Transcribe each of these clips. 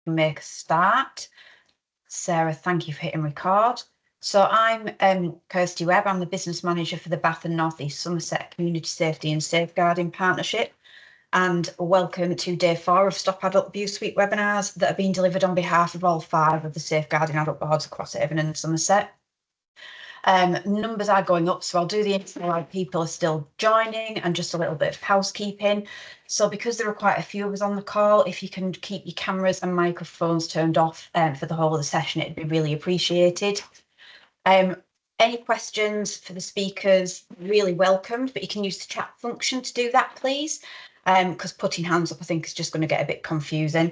make a start. Sarah, thank you for hitting record. So I'm Kirsty Webb. I'm the business manager for the Bath and North East Somerset Community Safety and Safeguarding Partnership. And welcome to day 4 of Stop Adult Abuse Week webinars that are being delivered on behalf of all 5 of the safeguarding adult boards across Avon and Somerset. Numbers are going up, so I'll do the intro while people are still joining and just a little bit of housekeeping. So because there are quite a few of us on the call, if you can keep your cameras and microphones turned off for the whole of the session, it'd be really appreciated. Any questions for the speakers, really welcomed, but you can use the chat function to do that, please, because putting hands up, I think, is just going to get a bit confusing.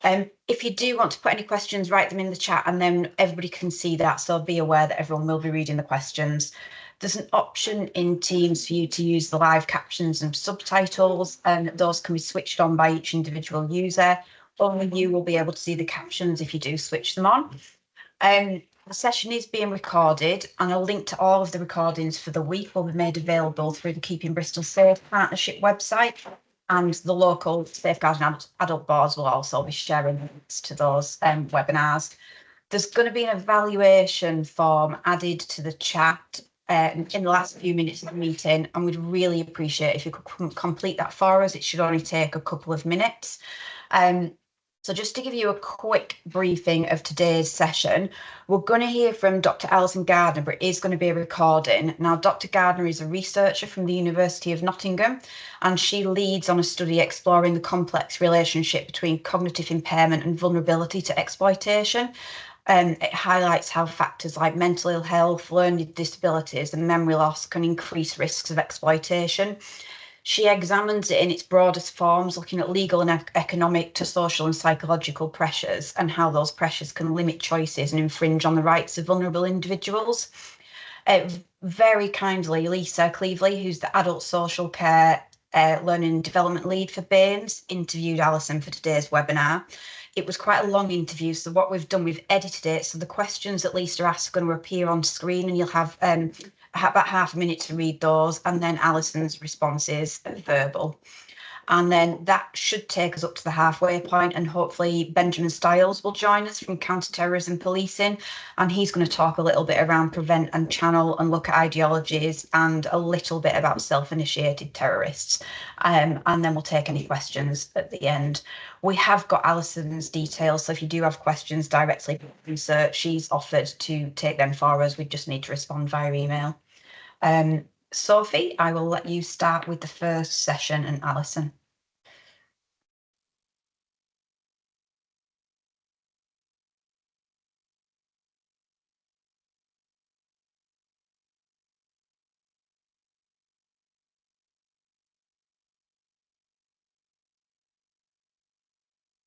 If you do want to put any questions, write them in the chat and then everybody can see that, so be aware that everyone will be reading the questions. There's an option in Teams for you to use the live captions and subtitles, and those can be switched on by each individual user. Only you will be able to see the captions if you do switch them on. The session is being recorded, and a link to all of the recordings for the week will be made available through the Keeping Bristol Safe Partnership website, and the local safeguarding adult boards will also be sharing links to those webinars. There's going to be an evaluation form added to the chat in the last few minutes of the meeting, and we'd really appreciate if you could complete that for us. It should only take a couple of minutes. So just to give you a quick briefing of today's session, we're going to hear from Dr. Alison Gardner, but it is going to be a recording. Now, Dr. Gardner is a researcher from the University of Nottingham, and she leads on a study exploring the complex relationship between cognitive impairment and vulnerability to exploitation. It highlights how factors like mental ill health, learning disabilities, and memory loss can increase risks of exploitation. She examines it in its broadest forms, looking at legal and economic to social and psychological pressures and how those pressures can limit choices and infringe on the rights of vulnerable individuals. Very kindly, Lisa Cleveley, who's the Adult Social Care Learning and Development Lead for BAMES, interviewed Alison for today's webinar. It was quite a long interview, so what we've done, we've edited it, so the questions that Lisa asked are going to appear on screen, and you'll have about half a minute to read those, and then Alison's responses are verbal. And then that should take us up to the halfway point, and hopefully Benjamin Stiles will join us from Counter-Terrorism Policing, and he's going to talk a little bit around prevent and channel and look at ideologies and a little bit about self-initiated terrorists. And then we'll take any questions at the end. We have got Alison's details, so if you do have questions directly from research, she's offered to take them for us. We just need to respond via email. Sophie, I will let you start with the first session, and Alison.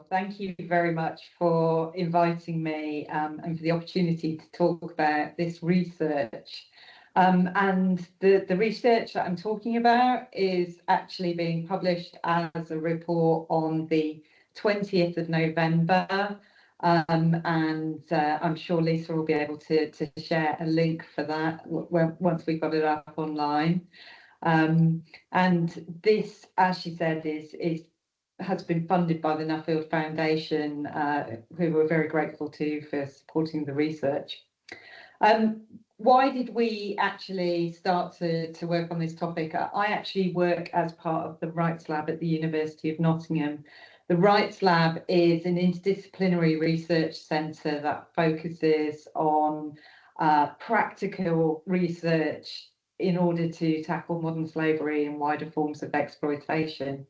Thank you very much for inviting me and for the opportunity to talk about this research. And the research that I'm talking about is actually being published as a report on the 20th of November. And I'm sure Lisa will be able to share a link for that once we've got it up online. And this, as she said, has been funded by the Nuffield Foundation, who we're very grateful to for supporting the research. Why did we actually start to work on this topic? I actually work as part of the Rights Lab at the University of Nottingham. The Rights Lab is an interdisciplinary research centre that focuses on practical research in order to tackle modern slavery and wider forms of exploitation.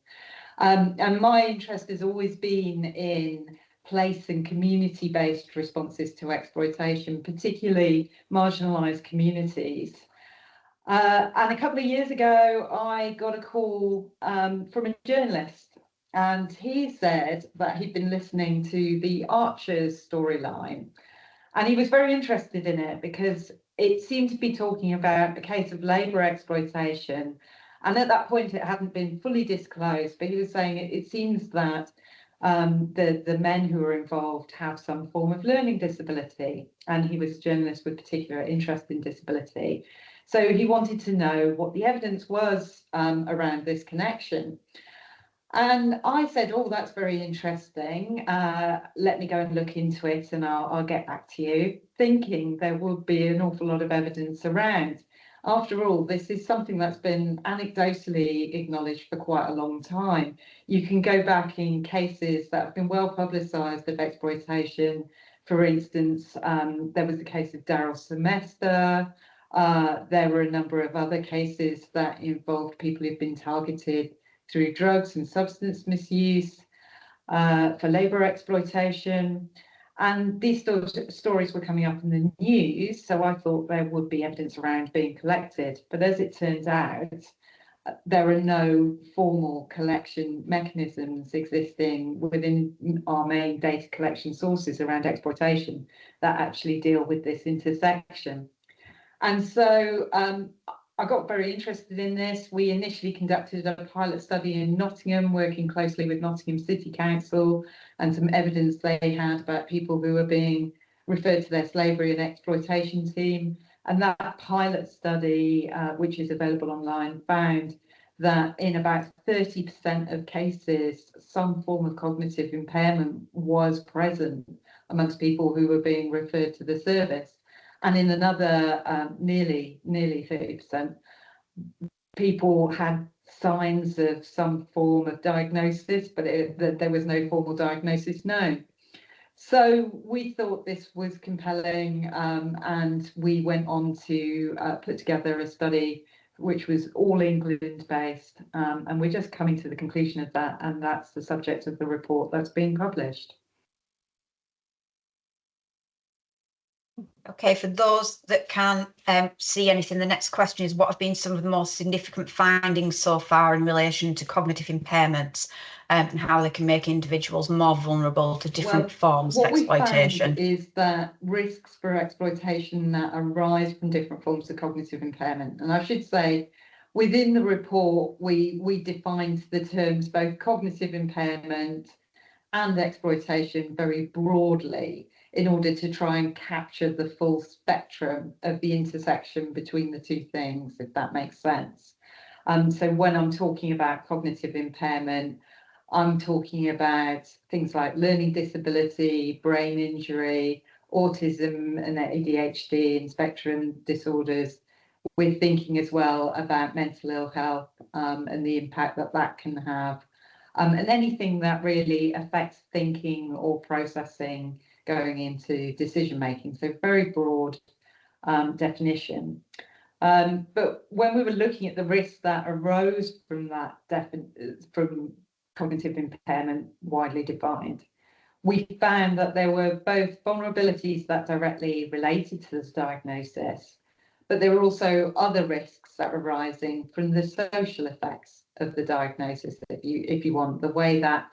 And my interest has always been in place and community-based responses to exploitation, particularly marginalised communities. And a couple of years ago, I got a call from a journalist, and he said that he'd been listening to the Archers storyline, and he was very interested in it because it seemed to be talking about a case of labour exploitation. And at that point, it hadn't been fully disclosed, but he was saying it seems that the men who were involved have some form of learning disability. And he was a journalist with particular interest in disability. So he wanted to know what the evidence was around this connection. And I said, oh, that's very interesting. Let me go and look into it and I'll get back to you, thinking there would be an awful lot of evidence around. After all, this is something that's been anecdotally acknowledged for quite a long time. You can go back in cases that have been well publicised of exploitation. For instance, there was the case of Daryl Semester. There were a number of other cases that involved people who've been targeted through drugs and substance misuse, for labour exploitation. And these stories were coming up in the news, so I thought there would be evidence around being collected. But as it turns out, there are no formal collection mechanisms existing within our main data collection sources around exploitation that actually deal with this intersection. And so I got very interested in this. We initially conducted a pilot study in Nottingham, working closely with Nottingham City Council, and some evidence they had about people who were being referred to their slavery and exploitation team. And that pilot study, which is available online, found that in about 30% of cases, some form of cognitive impairment was present amongst people who were being referred to the service. And in another nearly 30%, people had signs of some form of diagnosis, but there was no formal diagnosis known. So we thought this was compelling, and we went on to put together a study which was all England based, and we're just coming to the conclusion of that, and that's the subject of the report that's being published. Okay, for those that can't see anything, the next question is, what have been some of the most significant findings so far in relation to cognitive impairments, and how they can make individuals more vulnerable to different forms of exploitation? What we found is that risks for exploitation that arise from different forms of cognitive impairment. And I should say, within the report, we defined the terms both cognitive impairment and exploitation very broadly, in order to try and capture the full spectrum of the intersection between the two things, if that makes sense. So when I'm talking about cognitive impairment, I'm talking about things like learning disability, brain injury, autism and ADHD and spectrum disorders. We're thinking as well about mental ill health, and the impact that that can have. And anything that really affects thinking or processing going into decision making. So very broad definition. But when we were looking at the risks that arose from that from cognitive impairment widely defined, we found that there were both vulnerabilities that directly related to this diagnosis, but there were also other risks that were arising from the social effects of the diagnosis, if you want, the way that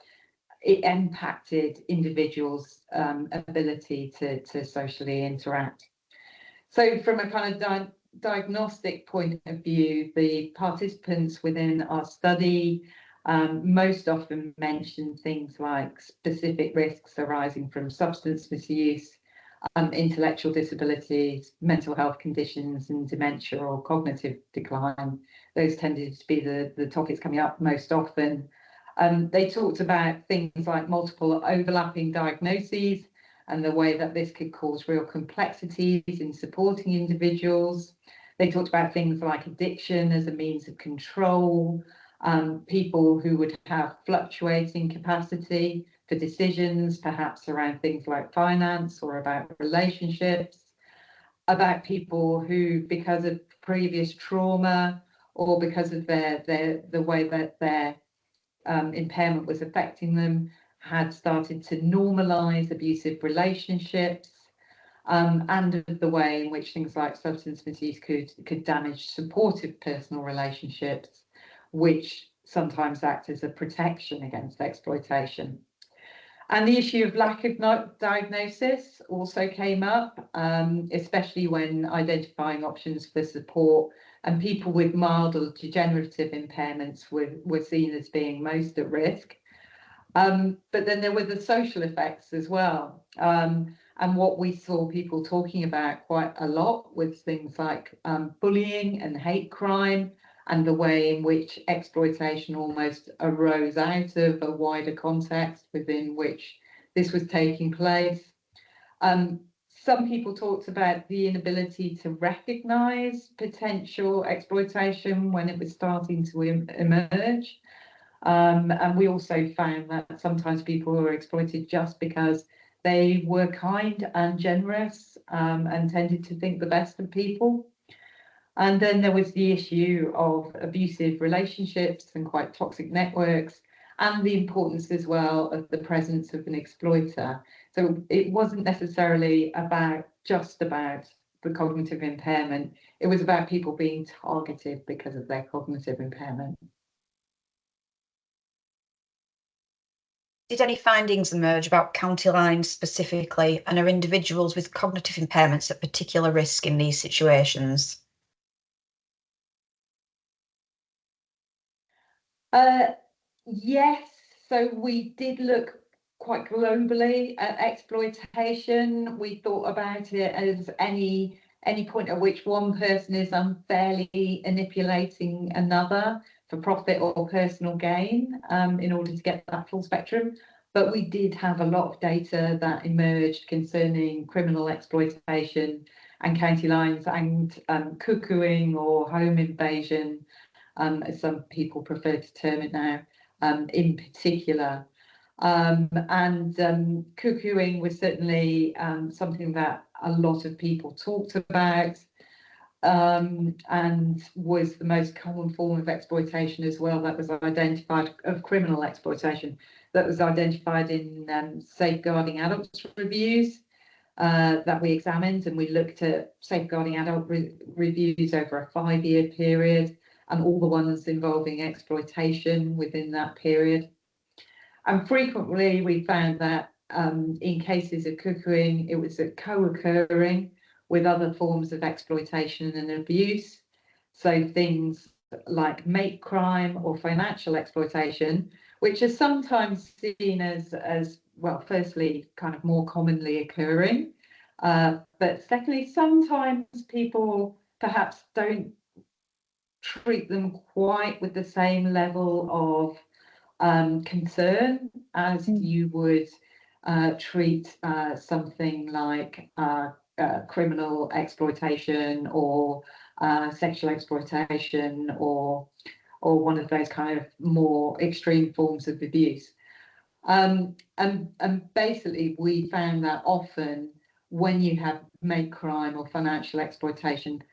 it impacted individuals' ability to socially interact. So from a kind of diagnostic point of view, the participants within our study most often mentioned things like specific risks arising from substance misuse, intellectual disabilities, mental health conditions, and dementia or cognitive decline. Those tended to be the topics coming up most often. They talked about things like multiple overlapping diagnoses and the way that this could cause real complexities in supporting individuals. They talked about things like addiction as a means of control, people who would have fluctuating capacity for decisions, perhaps around things like finance or about relationships, about people who, because of previous trauma or because of the way that their impairment was affecting them, had started to normalize abusive relationships, and of the way in which things like substance misuse could damage supportive personal relationships, which sometimes act as a protection against exploitation. And the issue of lack of diagnosis also came up, especially when identifying options for support, and people with mild or degenerative impairments were seen as being most at risk. But then there were the social effects as well. And what we saw people talking about quite a lot was things like bullying and hate crime, and the way in which exploitation almost arose out of a wider context within which this was taking place. Some people talked about the inability to recognise potential exploitation when it was starting to emerge. And we also found that sometimes people were exploited just because they were kind and generous, and tended to think the best of people. And then there was the issue of abusive relationships and quite toxic networks, and the importance as well of the presence of an exploiter. So it wasn't necessarily just about the cognitive impairment, it was about people being targeted because of their cognitive impairment. Did any findings emerge about county lines specifically, and are individuals with cognitive impairments at particular risk in these situations? Yes, so we did look quite globally at exploitation. We thought about it as any point at which one person is unfairly manipulating another for profit or personal gain, in order to get that full spectrum. But we did have a lot of data that emerged concerning criminal exploitation and county lines and cuckooing or home invasion, as some people prefer to term it now, in particular. Cuckooing was certainly something that a lot of people talked about, and was the most common form of exploitation as well that was identified, of criminal exploitation, that was identified in safeguarding adults reviews that we examined, and we looked at safeguarding adult reviews over a 5-year period, and all the ones involving exploitation within that period. And frequently we found that in cases of cuckooing, it was co-occurring with other forms of exploitation and abuse. So things like mate crime or financial exploitation, which are sometimes seen as well, firstly, kind of more commonly occurring. But secondly, sometimes people perhaps don't treat them quite with the same level of concern as you would treat something like criminal exploitation or sexual exploitation or one of those kind of more extreme forms of abuse. And basically we found that often when you have mate crime or financial exploitation,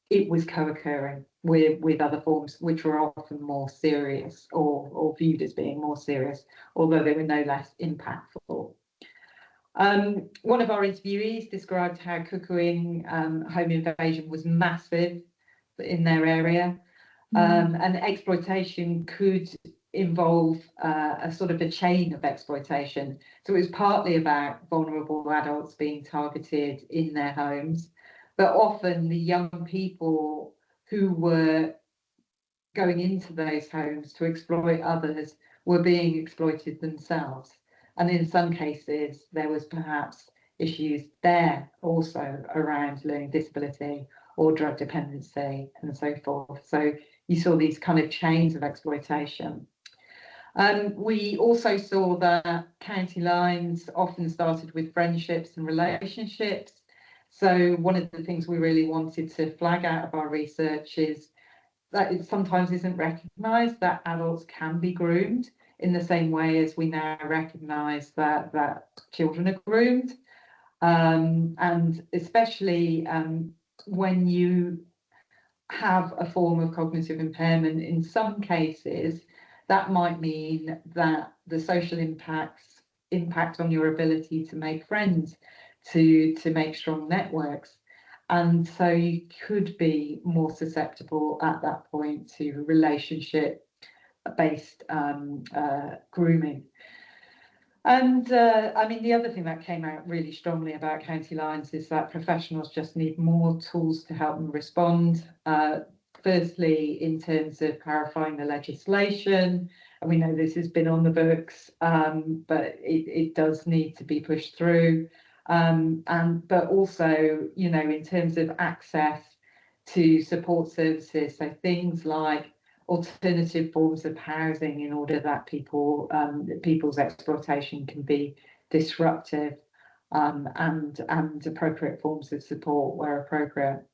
it was co-occurring with other forms which were often more serious or viewed as being more serious, although they were no less impactful. One of our interviewees described how cuckooing, home invasion was massive in their area, and exploitation could involve a sort of a chain of exploitation. So it was partly about vulnerable adults being targeted in their homes, but often the young people who were going into those homes to exploit others were being exploited themselves. And in some cases, there was perhaps issues there also around learning disability or drug dependency and so forth. So you saw these kind of chains of exploitation. We also saw that county lines often started with friendships and relationships. So one of the things we really wanted to flag out of our research is that it sometimes isn't recognised that adults can be groomed in the same way as we now recognise that children are groomed. And especially when you have a form of cognitive impairment, in some cases, that might mean that the social impact on your ability to make friends, to make strong networks. And so you could be more susceptible at that point to relationship-based grooming. And I mean, the other thing that came out really strongly about county lines is that professionals just need more tools to help them respond. Firstly, in terms of clarifying the legislation, and we know this has been on the books, but it does need to be pushed through. But also, you know, in terms of access to support services, so things like alternative forms of housing in order that people's exploitation can be disruptive, and appropriate forms of support where appropriate.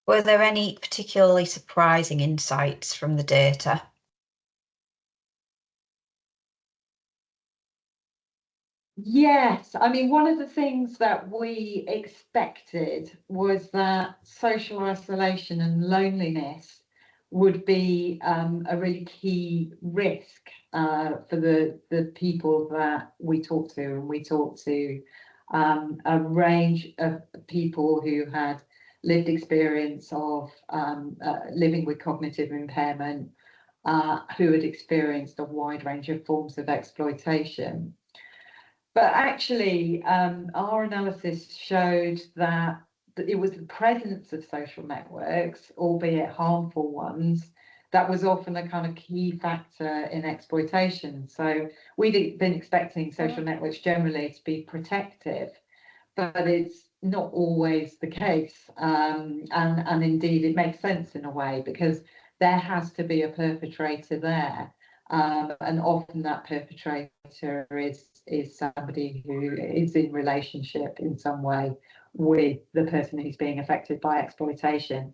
Were there any particularly surprising insights from the data? Yes, I mean, one of the things that we expected was that social isolation and loneliness would be a really key risk for the people that we talk to. And we talked to a range of people who had lived experience of living with cognitive impairment, who had experienced a wide range of forms of exploitation. But actually, our analysis showed that it was the presence of social networks, albeit harmful ones, that was often a kind of key factor in exploitation. So we'd been expecting social networks generally to be protective, but it's not always the case. And indeed, it makes sense in a way, because there has to be a perpetrator there. And often that perpetrator is somebody who is in relationship in some way with the person who's being affected by exploitation.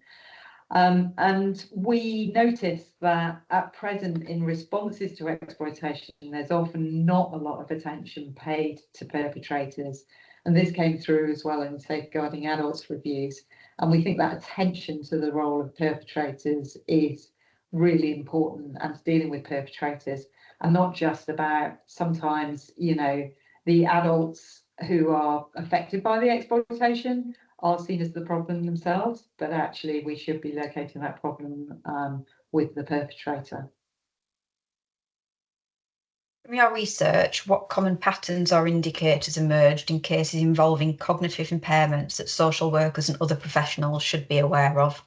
And we noticed that at present, in responses to exploitation, there's often not a lot of attention paid to perpetrators. And this came through as well in Safeguarding Adults reviews. And we think that attention to the role of perpetrators is really important, and dealing with perpetrators, and not just about sometimes, the adults who are affected by the exploitation are seen as the problem themselves, but actually we should be locating that problem with the perpetrator. From your research, what common patterns or indicators emerged in cases involving cognitive impairments that social workers and other professionals should be aware of?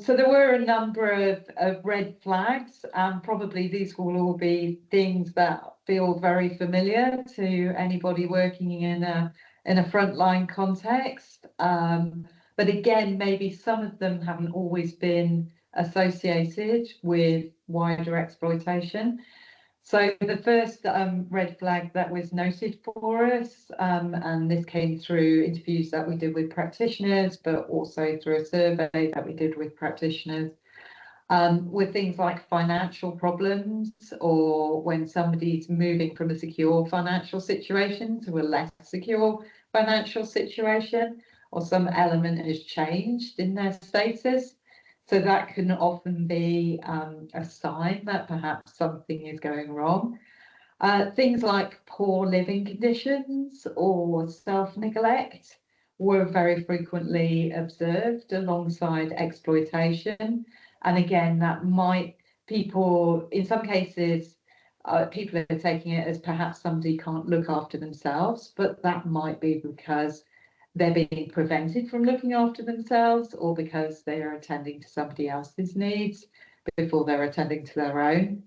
So there were a number of red flags, and probably these will all be things that feel very familiar to anybody working in a frontline context. But again, maybe some of them haven't always been associated with wider exploitation. So the first red flag that was noted for us, and this came through interviews that we did with practitioners, but also through a survey that we did with practitioners, were things like financial problems, or when somebody's moving from a secure financial situation to a less secure financial situation, or some element has changed in their status. So that can often be a sign that perhaps something is going wrong. Things like poor living conditions or self-neglect were very frequently observed alongside exploitation. And again, that in some cases, people are taking it as perhaps somebody can't look after themselves, but that might be because they're being prevented from looking after themselves, or because they are attending to somebody else's needs before they're attending to their own.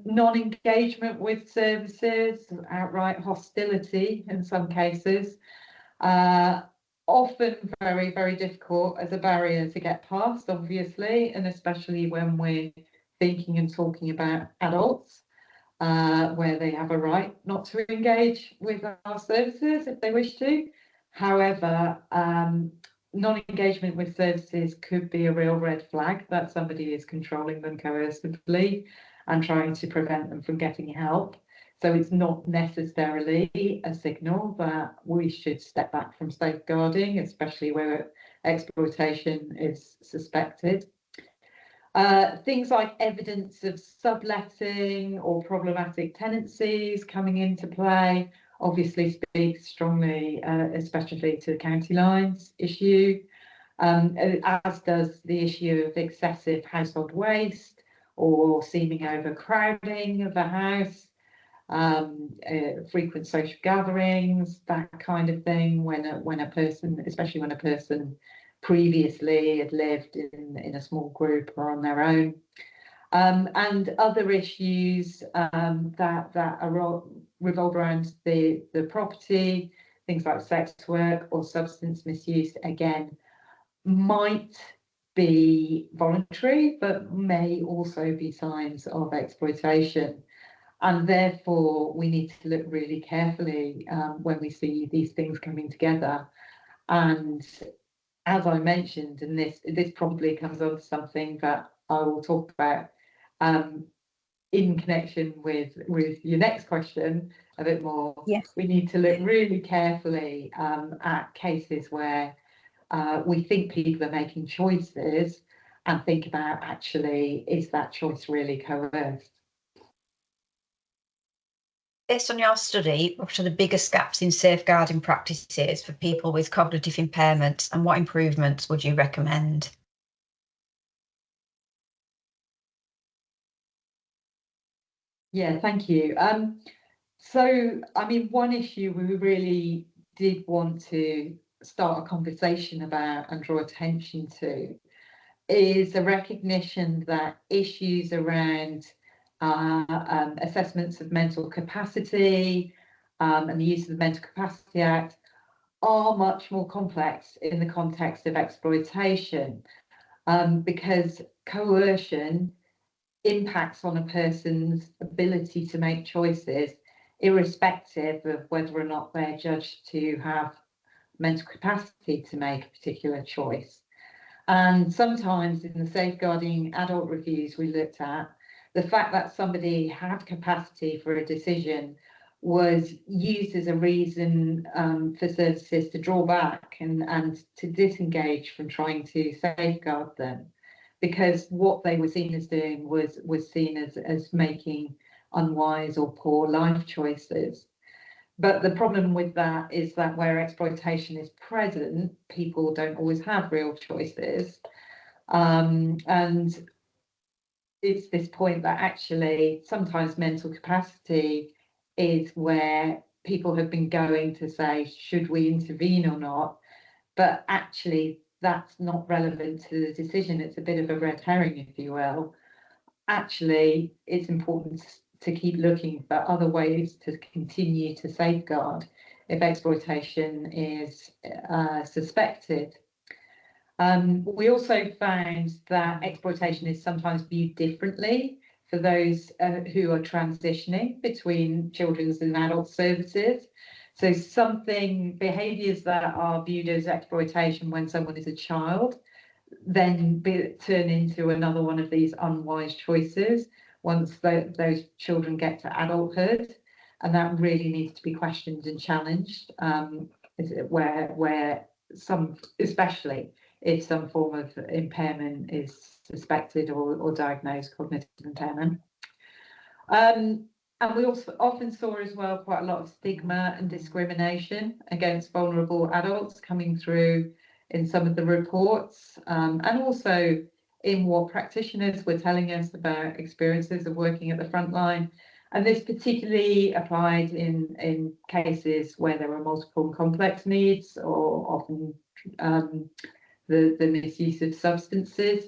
Non-engagement with services, outright hostility in some cases, often very, very difficult as a barrier to get past, obviously, and especially when we're thinking and talking about adults, where they have a right not to engage with our services if they wish to. However, non-engagement with services could be a real red flag that somebody is controlling them coercively and trying to prevent them from getting help. So it's not necessarily a signal that we should step back from safeguarding, especially where exploitation is suspected. Things like evidence of subletting or problematic tenancies coming into play obviously speaks strongly, especially to the county lines issue, as does the issue of excessive household waste or seeming overcrowding of the house, frequent social gatherings, that kind of thing, when a person, especially when a person previously had lived in a small group or on their own. And other issues that revolve around the property, things like sex work or substance misuse, again, might be voluntary, but may also be signs of exploitation. And therefore, we need to look really carefully when we see these things coming together. And as I mentioned, and this probably comes on to something that I will talk about in connection with your next question a bit more. Yes. We need to look really carefully at cases where we think people are making choices and think about, actually, is that choice really coerced? Based on your study, what are the biggest gaps in safeguarding practices for people with cognitive impairments, and what improvements would you recommend? Yeah, thank you. So, I mean, one issue we really did want to start a conversation about and draw attention to is a recognition that issues around assessments of mental capacity and the use of the Mental Capacity Act are much more complex in the context of exploitation, because coercion impacts on a person's ability to make choices, irrespective of whether or not they're judged to have mental capacity to make a particular choice. And sometimes in the safeguarding adult reviews we looked at, the fact that somebody had capacity for a decision was used as a reason for services to draw back and to disengage from trying to safeguard them, because what they were seen as doing was seen as making unwise or poor life choices. But the problem with that is that where exploitation is present, people don't always have real choices. And it's this point that actually sometimes mental capacity is where people have been going to say, should we intervene or not? But actually, that's not relevant to the decision. It's a bit of a red herring, if you will. Actually, it's important to keep looking for other ways to continue to safeguard if exploitation is suspected. We also found that exploitation is sometimes viewed differently for those who are transitioning between children's and adult services. So behaviours that are viewed as exploitation when someone is a child then turn into another one of these unwise choices once those children get to adulthood, and that really needs to be questioned and challenged, where some, especially if some form of impairment is suspected or diagnosed, cognitive impairment. And we also often saw as well quite a lot of stigma and discrimination against vulnerable adults coming through in some of the reports, and also in what practitioners were telling us about experiences of working at the front line. And this particularly applied in cases where there were multiple and complex needs, or often the misuse of substances.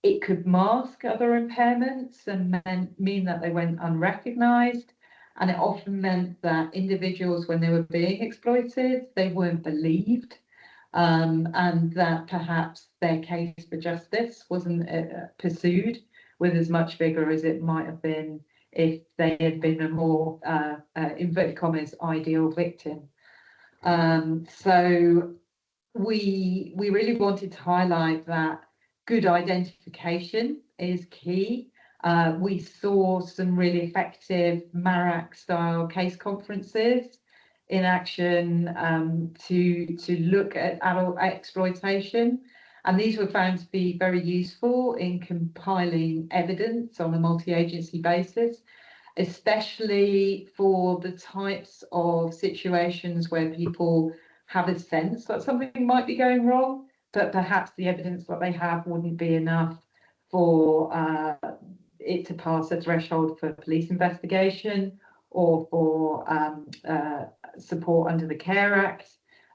It could mask other impairments and mean that they went unrecognised. And it often meant that individuals, when they were being exploited, they weren't believed, and that perhaps their case for justice wasn't pursued with as much vigour as it might have been if they had been a more, inverted commas, ideal victim. So we really wanted to highlight that good identification is key. We saw some really effective MARAC-style case conferences in action to look at adult exploitation. And these were found to be very useful in compiling evidence on a multi-agency basis, especially for the types of situations where people have a sense that something might be going wrong, but perhaps the evidence that they have wouldn't be enough for it to pass a threshold for police investigation or for support under the Care Act,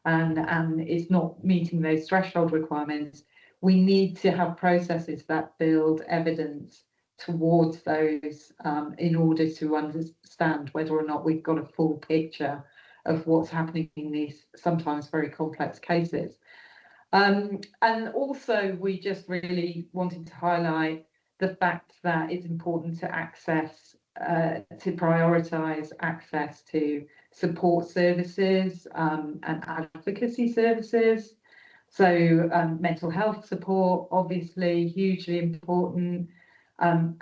and it's not meeting those threshold requirements. We need to have processes that build evidence towards those in order to understand whether or not we've got a full picture of what's happening in these sometimes very complex cases. And also, we just really wanted to highlight the fact that it's important to to prioritise access to support services and advocacy services. So mental health support, obviously, hugely important.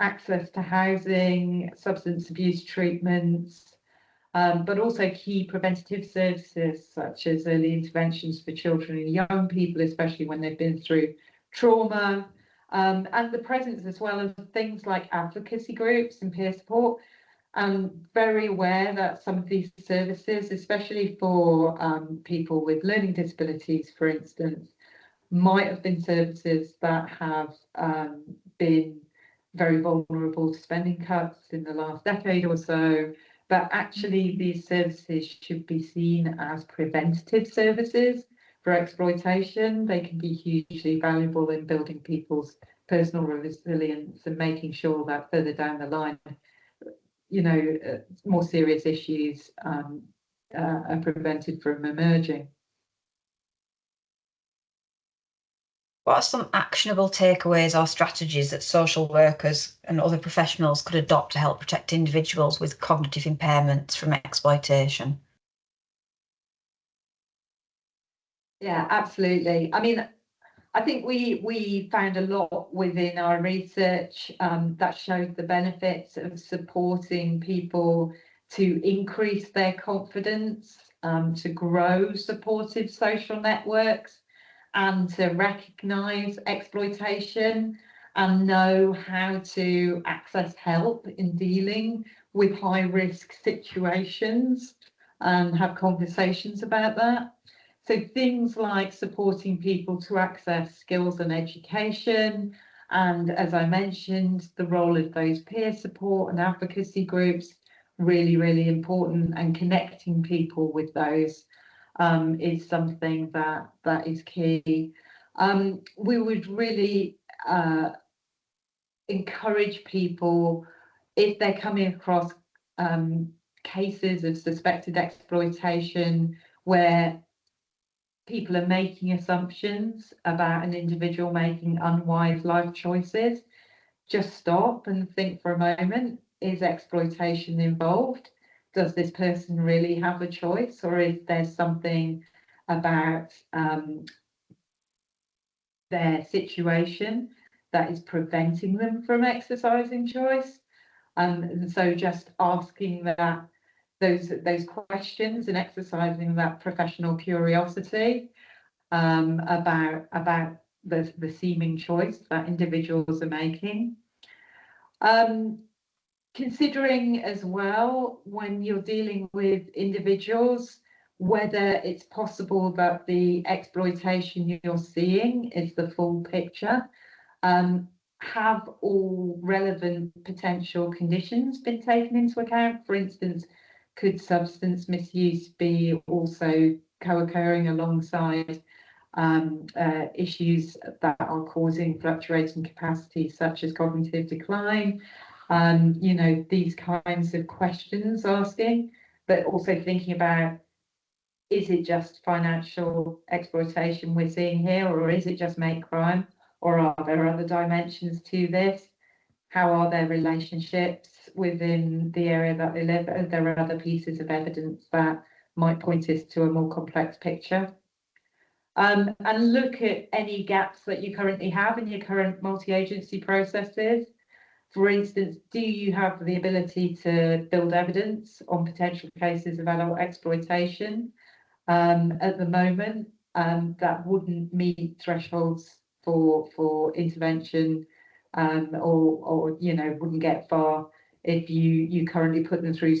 Access to housing, substance abuse treatments, but also key preventative services such as early interventions for children and young people, especially when they've been through trauma, and the presence as well of things like advocacy groups and peer support. I'm very aware that some of these services, especially for people with learning disabilities, for instance, might have been services that have been very vulnerable to spending cuts in the last decade or so. But actually, these services should be seen as preventative services for exploitation. They can be hugely valuable in building people's personal resilience and making sure that further down the line, more serious issues are prevented from emerging. What are some actionable takeaways or strategies that social workers and other professionals could adopt to help protect individuals with cognitive impairments from exploitation? Yeah, absolutely. I mean, I think we found a lot within our research that showed the benefits of supporting people to increase their confidence, to grow supportive social networks, and to recognise exploitation and know how to access help in dealing with high risk situations and have conversations about that. So things like supporting people to access skills and education, and as I mentioned, the role of those peer support and advocacy groups, really, really important, and connecting people with those is something that is key. We would really encourage people, if they're coming across cases of suspected exploitation where people are making assumptions about an individual making unwise life choices, just stop and think for a moment. Is exploitation involved? Does this person really have a choice, or is there something about their situation that is preventing them from exercising choice? And so just asking those questions and exercising that professional curiosity about the seeming choice that individuals are making. Considering as well, when you're dealing with individuals, whether it's possible that the exploitation you're seeing is the full picture. Have all relevant potential conditions been taken into account? For instance, could substance misuse be also co-occurring alongside issues that are causing fluctuating capacity, such as cognitive decline? These kinds of questions asking, but also thinking about, is it just financial exploitation we're seeing here, or is it just mate crime, or are there other dimensions to this? How are their relationships within the area that they live? Are there other pieces of evidence that might point us to a more complex picture? And look at any gaps that you currently have in your current multi-agency processes. For instance, do you have the ability to build evidence on potential cases of adult exploitation? At the moment, that wouldn't meet thresholds for intervention, or wouldn't get far if you currently put them through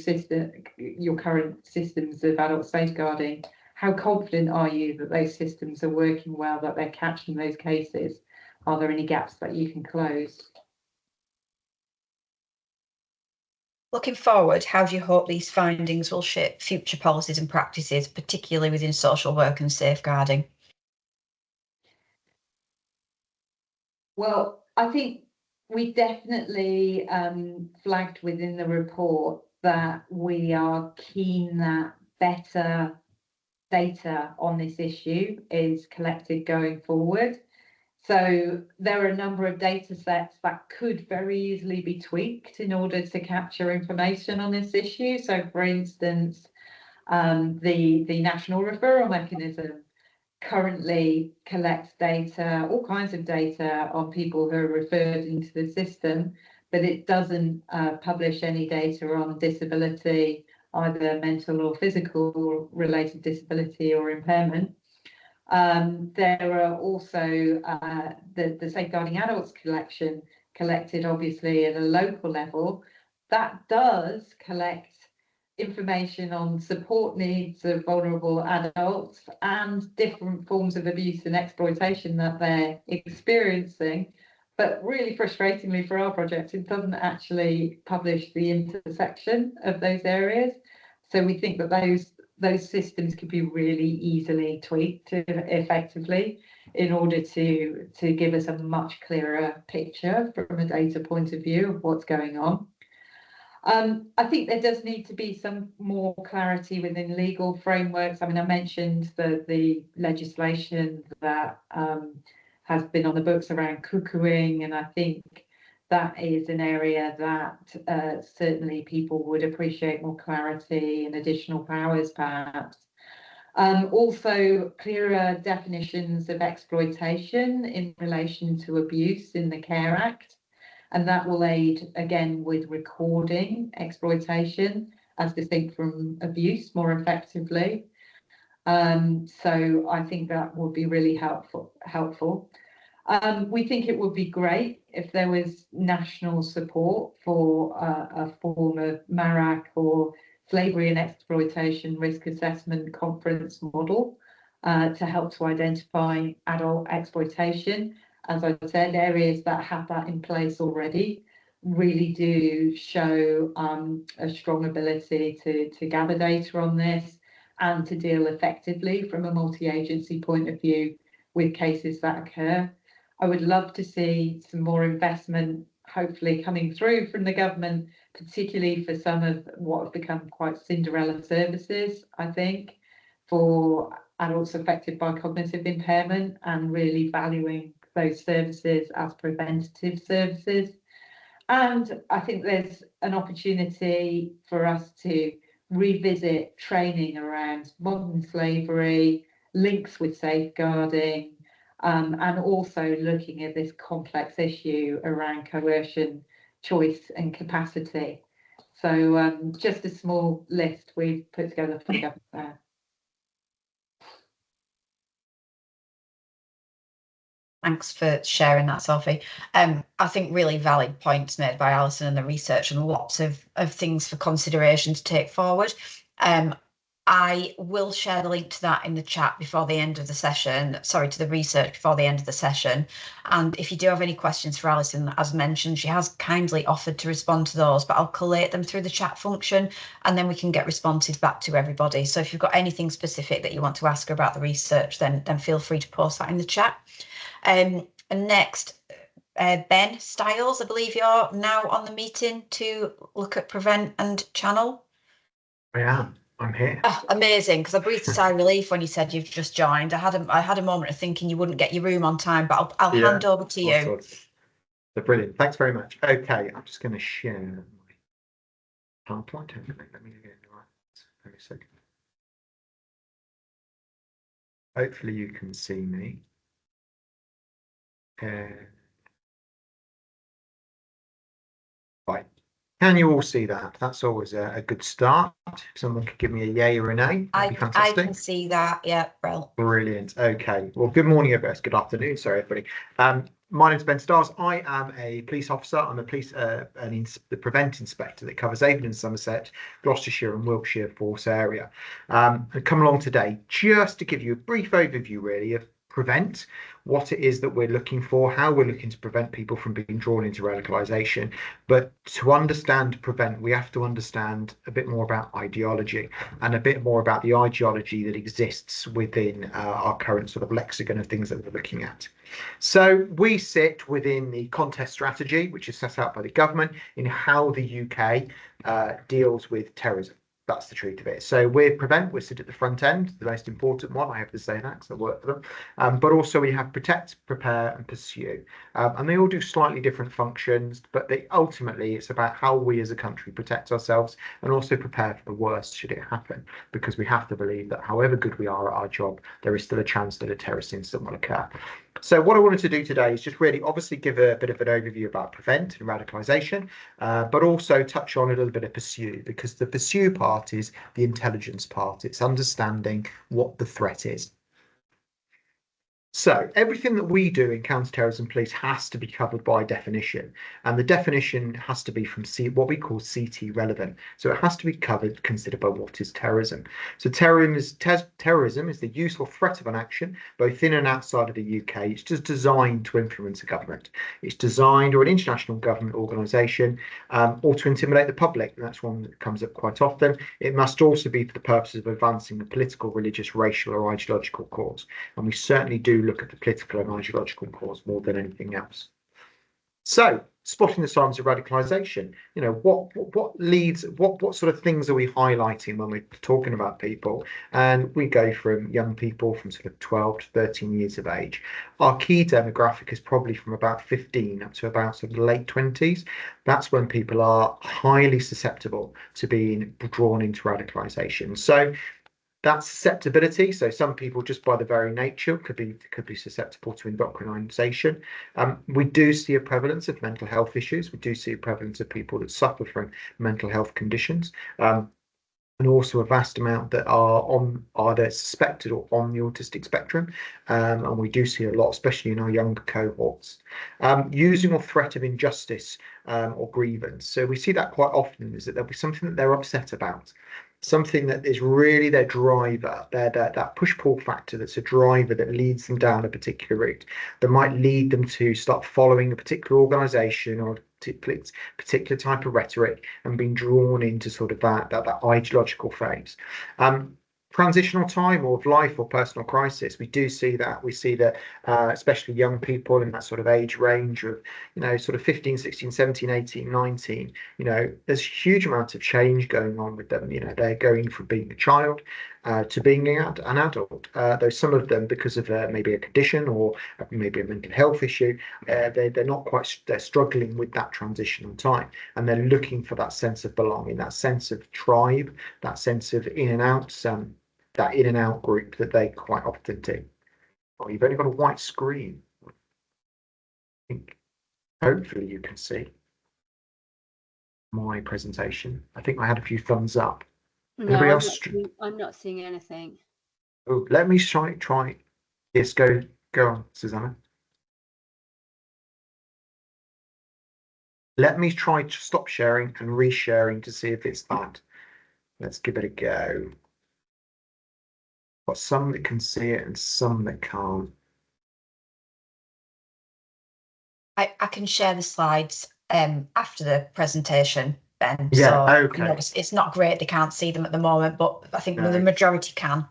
your current systems of adult safeguarding. How confident are you that those systems are working well, that they're catching those cases? Are there any gaps that you can close? Looking forward, how do you hope these findings will shape future policies and practices, particularly within social work and safeguarding? Well, I think we definitely flagged within the report that we are keen that better data on this issue is collected going forward. So there are a number of data sets that could very easily be tweaked in order to capture information on this issue. So for instance, the national referral mechanism currently collects data, all kinds of data on people who are referred into the system, but it doesn't publish any data on disability, either mental or physical related disability or impairment. There are also the Safeguarding Adults collection collected obviously at a local level. That does collect information on support needs of vulnerable adults and different forms of abuse and exploitation that they're experiencing. But really frustratingly for our project, it doesn't actually publish the intersection of those areas. So we think that those systems could be really easily tweaked effectively in order to give us a much clearer picture from a data point of view of what's going on. I think there does need to be some more clarity within legal frameworks. I mean, I mentioned the legislation that has been on the books around cuckooing, and I think that is an area that certainly people would appreciate more clarity and additional powers, perhaps. Also, clearer definitions of exploitation in relation to abuse in the Care Act. And that will aid, again, with recording exploitation as distinct from abuse more effectively. So I think that would be really helpful. We think it would be great if there was national support for a form of MARAC or slavery and exploitation risk assessment conference model to help to identify adult exploitation. As I said, areas that have that in place already really do show a strong ability to gather data on this and to deal effectively from a multi-agency point of view with cases that occur. I would love to see some more investment, hopefully coming through from the government, particularly for some of what have become quite Cinderella services, I think, for adults affected by cognitive impairment and really valuing those services as preventative services. And I think there's an opportunity for us to revisit training around modern slavery, links with safeguarding, and also looking at this complex issue around coercion, choice and capacity. So just a small list we've put together for the government there. Thanks for sharing that, Sophie. I think really valid points made by Alison and the research, and lots of things for consideration to take forward. I will share the link to that in the chat before the end of the session, sorry, to the research before the end of the session. And if you do have any questions for Alison, as mentioned, she has kindly offered to respond to those, but I'll collate them through the chat function and then we can get responses back to everybody. So if you've got anything specific that you want to ask her about the research, then feel free to post that in the chat. And next, Ben Stiles, I believe you're now on the meeting to look at Prevent and Channel. I am. I'm here. Oh, amazing, because I breathed a sigh of relief when you said you've just joined. I had a moment of thinking you wouldn't get your room on time, but I'll hand over to you. So brilliant. Thanks very much. Okay, I'm just going to share my PowerPoint. Let me get it right. Wait a second. Hopefully you can see me. Right. Can you all see that? That's always a good start. If someone could give me a yay or a nay, that'd be fantastic. I can see that. Yeah, brilliant. Okay. Well, good morning, everybody. Good afternoon. Sorry, everybody. My name's Ben Stiles. I am a police officer. I'm a police the Prevent Inspector that covers Avon and Somerset, Gloucestershire and Wiltshire Force area. I come along today just to give you a brief overview, really, of prevent, what it is that we're looking for, how we're looking to prevent people from being drawn into radicalisation. But to understand prevent, we have to understand a bit more about ideology and a bit more about the ideology that exists within our current sort of lexicon of things that we're looking at. So we sit within the contest strategy, which is set out by the government in how the UK deals with terrorism. That's the truth of it. So with prevent, we sit at the front end, the most important one. I have to say that because I work for them. But also we have protect, prepare, and pursue. And they all do slightly different functions, but ultimately it's about how we as a country protect ourselves and also prepare for the worst should it happen, because we have to believe that however good we are at our job, there is still a chance that a terrorist incident will occur. So what I wanted to do today is just really obviously give a bit of an overview about prevent and radicalisation, but also touch on a little bit of pursue, because the pursue part is the intelligence part. It's understanding what the threat is. So everything that we do in counterterrorism police has to be covered by definition, and the definition has to be from what we call CT relevant. So it has to be considered by what is terrorism. So terrorism is the use or threat of an action both in and outside of the UK. It's just designed to influence a government. It's designed, or an international government organisation, or to intimidate the public. And that's one that comes up quite often. It must also be for the purposes of advancing a political, religious, racial, or ideological cause. And we certainly do look at the political and ideological cause more than anything else. So, spotting the signs of radicalisation. You know, what sort of things are we highlighting when we're talking about people? And we go from young people from sort of 12 to 13 years of age. Our key demographic is probably from about 15 up to about sort of late 20s. That's when people are highly susceptible to being drawn into radicalisation. So that's susceptibility. So some people, just by the very nature, could be susceptible to indoctrination. We do see a prevalence of mental health issues. We do see a prevalence of people that suffer from mental health conditions, and also a vast amount that are either suspected or on the autistic spectrum. And we do see a lot, especially in our younger cohorts. Using or threat of injustice or grievance. So we see that quite often, is that there'll be something that they're upset about, something that is really their driver, that push-pull factor that's a driver that leads them down a particular route, that might lead them to start following a particular organisation or a particular type of rhetoric and being drawn into sort of that ideological phase. Transitional time or of life or personal crisis, we do see that. We see that especially young people in that sort of age range of, you know, sort of 15, 16, 17, 18, 19, you know, there's a huge amount of change going on with them. You know, they're going from being a child to being an adult, though some of them, because of maybe a condition or maybe a mental health issue, they're not quite, they're struggling with that transitional time, and they're looking for that sense of belonging, that sense of tribe, that sense of in and out, that in and out group that they quite often do. Oh, you've only got a white screen. I think hopefully you can see my presentation. I think I had a few thumbs up. No, I'm not seeing anything. Oh, let me try. Yes, go on, Susanna. Let me try to stop sharing and resharing to see if it's that. Let's give it a go. Got some that can see it and some that can't. I can share the slides after the presentation, Ben. Yeah, so, okay. You know, it's not great, they can't see them at the moment, but I think the majority can.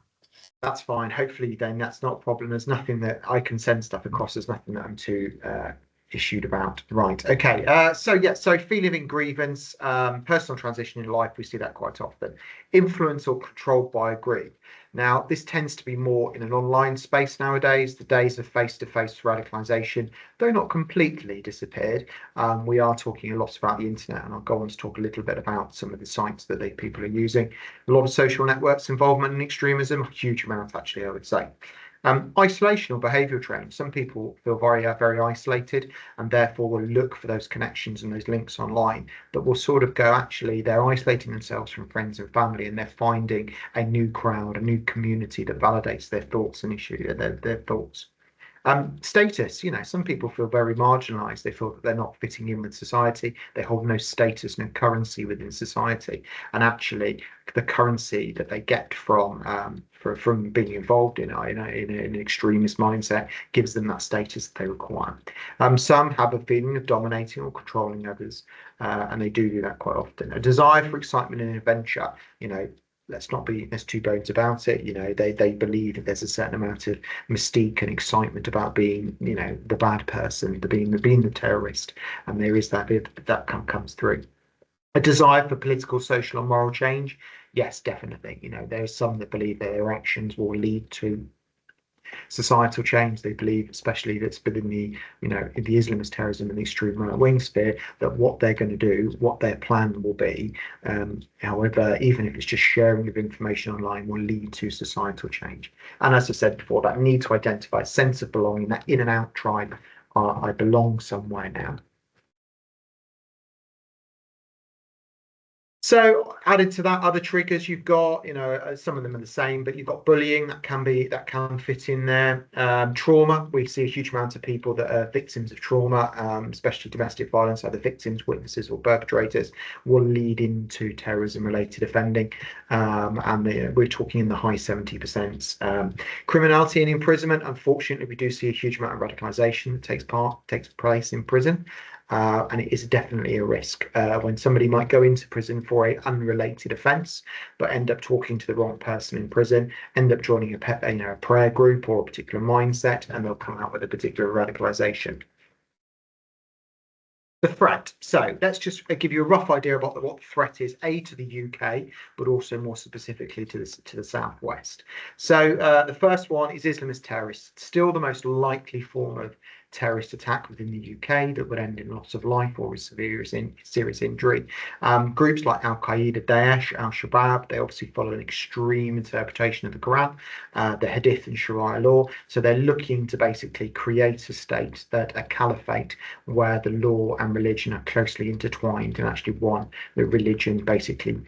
That's fine. Hopefully then that's not a problem. There's nothing that I can send stuff across. There's nothing that I'm too issued about. Right. Okay. So feeling in grievance, personal transition in life, we see that quite often. Influence or controlled by a group. Now, this tends to be more in an online space nowadays. The days of face-to-face radicalisation, though not completely disappeared. We are talking a lot about the internet, and I'll go on to talk a little bit about some of the sites that people are using. A lot of social networks involvement in extremism, a huge amount actually, I would say. Isolation or behavioural change. Some people feel very isolated and therefore will look for those connections and those links online that will sort of go, actually, they're isolating themselves from friends and family, and they're finding a new crowd, a new community that validates their thoughts and their thoughts. Status, some people feel very marginalized. They feel that they're not fitting in with society. They hold no status, no currency within society. And actually, the currency that they get from being involved in an extremist mindset gives them that status that they require. Some have a feeling of dominating or controlling others, and they do that quite often. A desire for excitement and adventure, there's two bones about it. They believe that there's a certain amount of mystique and excitement about being, the bad person, being the terrorist, and there is that bit that comes through. A desire for political, social, and moral change, yes, definitely. There are some that believe that their actions will lead to societal change. They believe, especially that's within the, in the Islamist terrorism and the extreme right-wing sphere, that what they're going to do, what their plan will be, however, even if it's just sharing of information online, will lead to societal change. And as I said before, that need to identify a sense of belonging, that in and out tribe, I belong somewhere now. So added to that, other triggers you've got, some of them are the same, but you've got bullying that can fit in there. Trauma, we see a huge amount of people that are victims of trauma, especially domestic violence, either victims, witnesses, or perpetrators, will lead into terrorism-related offending, and we're talking in the high 70%. Criminality and imprisonment, unfortunately, we do see a huge amount of radicalisation that takes place in prison. And it is definitely a risk when somebody might go into prison for an unrelated offence, but end up talking to the wrong person in prison, end up joining a prayer group or a particular mindset, and they'll come out with a particular radicalisation. The threat. So let's just give you a rough idea about what the threat is, to the UK, but also more specifically to the southwest. So the first one is Islamist terrorists, still the most likely form of terrorist attack within the UK that would end in loss of life or serious injury. Groups like Al-Qaeda, Daesh, Al-Shabaab, they obviously follow an extreme interpretation of the Quran, the Hadith and Sharia law. So they're looking to basically create a state, a caliphate, where the law and religion are closely intertwined, and actually the religion basically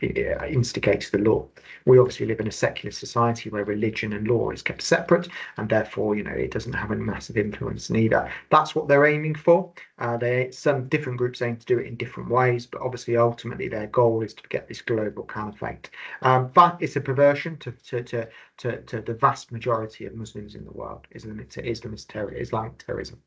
instigates the law. We obviously live in a secular society where religion and law is kept separate, and therefore, it doesn't have a massive influence neither. That's what they're aiming for. Some different groups aim to do it in different ways, but obviously ultimately their goal is to get this global caliphate. But it's a perversion to the vast majority of Muslims in the world, Islamic terrorism.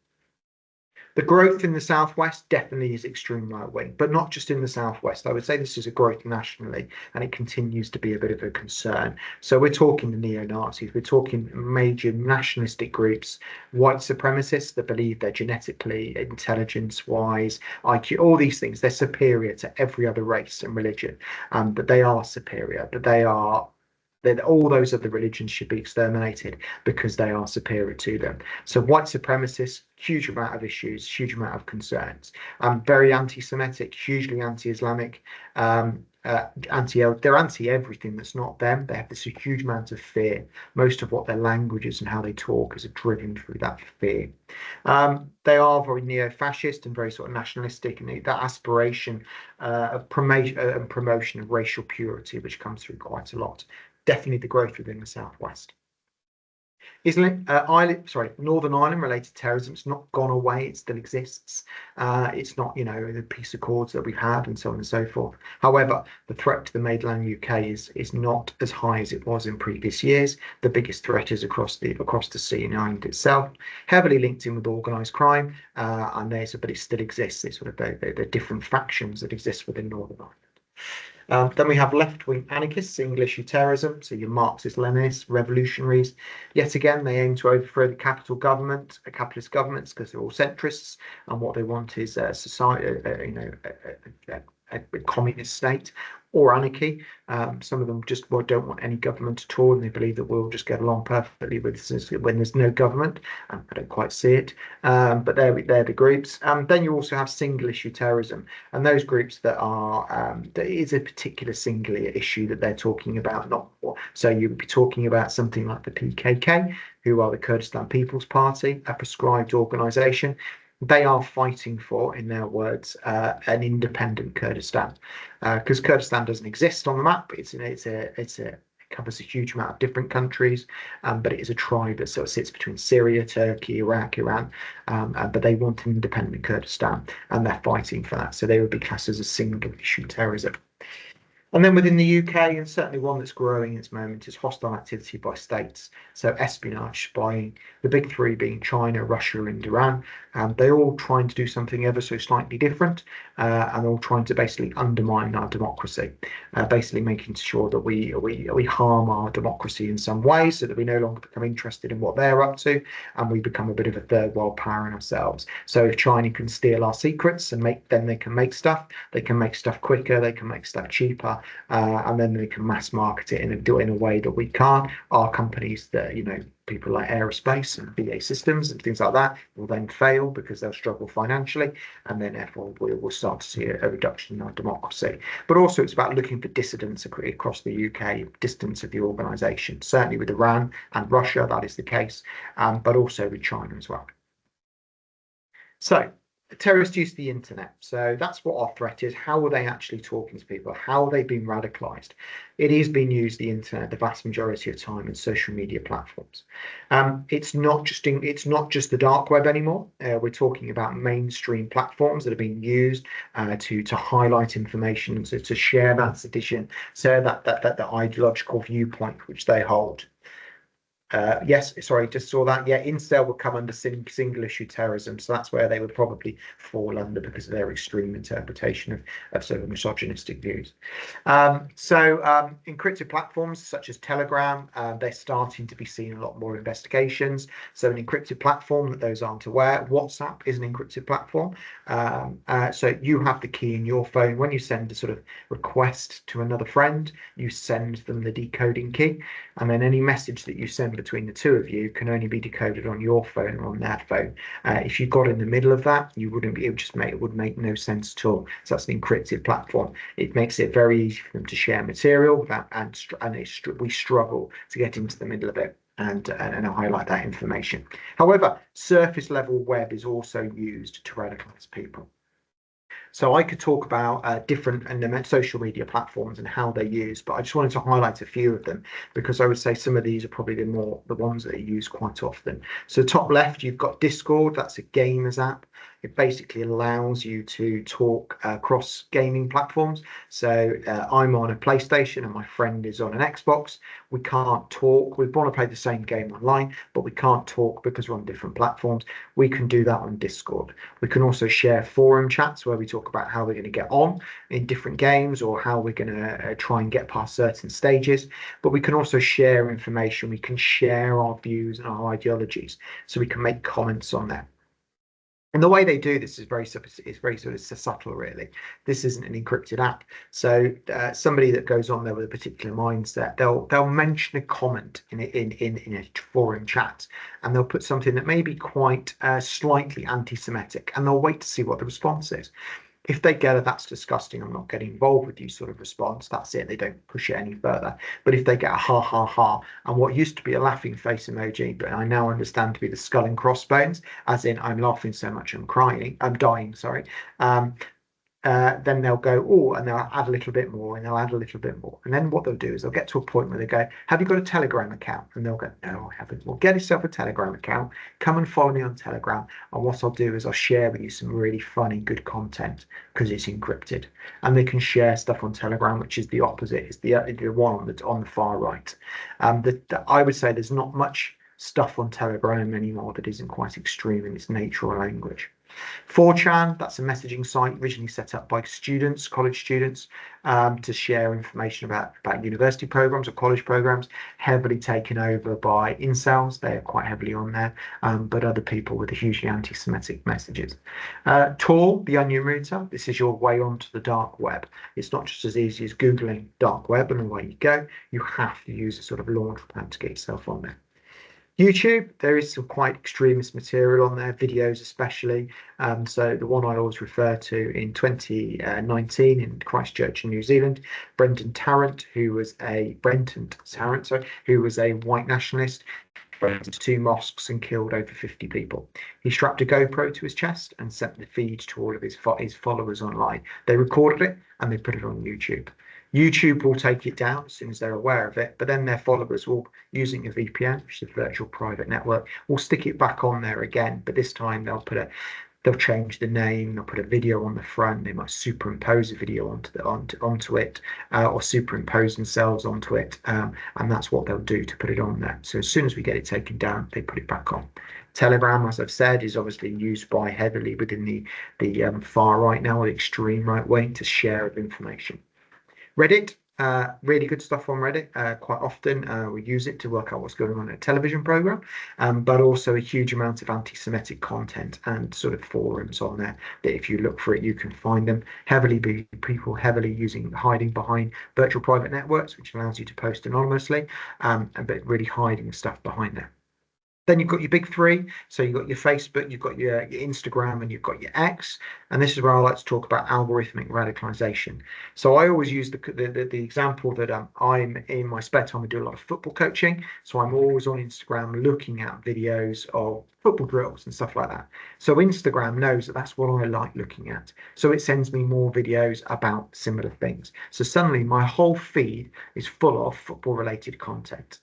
The growth in the southwest definitely is extreme right wing, but not just in the southwest. I would say this is a growth nationally, and it continues to be a bit of a concern. So we're talking the neo-Nazis, we're talking major nationalistic groups, white supremacists that believe they're genetically, intelligence-wise, IQ, all these things. They're superior to every other race and religion, but they are superior, but that all those other religions should be exterminated because they are superior to them. So white supremacists, huge amount of issues, huge amount of concerns. Very anti-Semitic, hugely anti-Islamic, they're anti everything that's not them. They have this huge amount of fear. Most of what their languages and how they talk is driven through that fear. They are very neo-fascist and very sort of nationalistic, and that aspiration of promotion of racial purity, which comes through quite a lot. Definitely the growth within the southwest. Northern Ireland related terrorism, it's not gone away, it still exists. It's not, the peace accords that we've had and so on and so forth. However, the threat to the mainland UK is not as high as it was in previous years. The biggest threat is across the sea in Ireland itself, heavily linked in with organised crime, but it still exists. It's sort of the different factions that exist within Northern Ireland. Then we have left-wing anarchists, English terrorism, so your Marxist, Leninists, revolutionaries. Yet again, they aim to overthrow the capitalist governments because they're all centrists, and what they want is a society, a communist state or anarchy. Some of them just don't want any government at all, and they believe that we'll just get along perfectly when there's no government. I don't quite see it, but they're the groups. Then you also have single issue terrorism, and those groups that are there is a particular single issue that they're talking about. So you'd be talking about something like the PKK, who are the Kurdistan People's Party, a proscribed organisation. They are fighting for, in their words, an independent Kurdistan, because Kurdistan doesn't exist on the map. It's a covers a huge amount of different countries, but it is a tribe that sort of sits between Syria, Turkey, Iraq, Iran, but they want an independent Kurdistan, and they're fighting for that. So they would be classed as a single issue terrorism. And then within the UK, and certainly one that's growing at this moment, is hostile activity by states. So espionage by the big three being China, Russia, and Iran. They're all trying to do something ever so slightly different, and all trying to basically undermine our democracy, basically making sure that we harm our democracy in some way, so that we no longer become interested in what they're up to, and we become a bit of a third world power in ourselves. So if China can steal our secrets and then they can make stuff quicker, they can make stuff cheaper, and then they can mass market it in a way that we can't. Our companies that, people like aerospace and BA Systems and things like that will then fail because they'll struggle financially, and then therefore we will start to see a reduction in our democracy. But also it's about looking for dissidents across the UK, dissidents of the organisation. Certainly with Iran and Russia, that is the case, but also with China as well. So terrorists use the internet. So that's what our threat is. How are they actually talking to people? How are they being radicalized? It is being used, the internet, the vast majority of time, in social media platforms. It's not just the dark web anymore. We're talking about mainstream platforms that are being used to highlight information, to share that sedition, share that ideological viewpoint which they hold. Yes, sorry, just saw that. Yeah, incel would come under single issue terrorism, so that's where they would probably fall under because of their extreme interpretation of sort of misogynistic views. Encrypted platforms such as Telegram, they're starting to be seen in a lot more investigations. So an encrypted platform, that those aren't aware, WhatsApp is an encrypted platform. So you have the key in your phone. When you send a sort of request to another friend, you send them the decoding key, and then any message that you send between the two of you can only be decoded on your phone or on their phone. If you got in the middle of that, you wouldn't be able to it would make no sense at all. So that's an encrypted platform. It makes it very easy for them to share material, we struggle to get into the middle of it and highlight that information. However, surface level web is also used to radicalize people. So I could talk about different social media platforms and how they're used, but I just wanted to highlight a few of them because I would say some of these are probably the ones that are used quite often. So top left, you've got Discord. That's a gamers app. It basically allows you to talk across gaming platforms. So I'm on a PlayStation and my friend is on an Xbox. We can't talk. We want to play the same game online, but we can't talk because we're on different platforms. We can do that on Discord. We can also share forum chats where we talk about how we're going to get on in different games or how we're going to try and get past certain stages. But we can also share information. We can share our views and our ideologies. So we can make comments on that. And the way they do this is very sort of subtle, really. This isn't an encrypted app. So somebody that goes on there with a particular mindset, they'll mention a comment in a forum chat, and they'll put something that may be quite slightly anti-Semitic, and they'll wait to see what the response is. If they get a "that's disgusting, I'm not getting involved with you" sort of response, that's it. They don't push it any further. But if they get a "ha ha ha," and what used to be a laughing face emoji, but I now understand to be the skull and crossbones, as in I'm laughing so much I'm dying, sorry. Then they'll go, oh, and they'll add a little bit more, and they'll add a little bit more. And then what they'll do is they'll get to a point where they go, "Have you got a Telegram account?" And they'll go, "No, I haven't." "Well, get yourself a Telegram account. Come and follow me on Telegram. And what I'll do is I'll share with you some really funny, good content because it's encrypted." And they can share stuff on Telegram, which is the opposite. It's the one on the far right. I would say there's not much stuff on Telegram anymore that isn't quite extreme in its nature or language. 4chan, that's a messaging site originally set up by students, college students, to share information about university programs or college programs, heavily taken over by incels. They're quite heavily on there, but other people with hugely anti-Semitic messages. Tor, the onion router, this is your way onto the dark web. It's not just as easy as Googling dark web and away you go. You have to use a sort of launchpad to get yourself on there. YouTube, there is some quite extremist material on there, videos especially. So the one I always refer to in 2019 in Christchurch in New Zealand, Brenton Tarrant, who was a white nationalist, went into 2 mosques and killed over 50 people. He strapped a GoPro to his chest and sent the feed to all of his followers online. They recorded it and they put it on YouTube. YouTube will take it down as soon as they're aware of it, but then their followers will, using a VPN, which is a virtual private network, will stick it back on there again. But this time they'll change the name, they'll put a video on the front, they might superimpose a video onto it, or superimpose themselves onto it, and that's what they'll do to put it on there. So as soon as we get it taken down, they put it back on. Telegram, as I've said, is obviously used by heavily within the far right now, the extreme right wing, to share of information. Reddit, really good stuff on Reddit. Quite often we use it to work out what's going on in a television program, but also a huge amount of anti-Semitic content and sort of forums on there that if you look for it, you can find them. People heavily hiding behind virtual private networks, which allows you to post anonymously, but really hiding stuff behind there. Then you've got your big 3. So you've got your Facebook, you've got your Instagram, and you've got your X. And this is where I like to talk about algorithmic radicalization. So I always use the example that I'm in my spare time. I do a lot of football coaching. So I'm always on Instagram looking at videos of football drills and stuff like that. So Instagram knows that that's what I like looking at. So it sends me more videos about similar things. So suddenly my whole feed is full of football related content.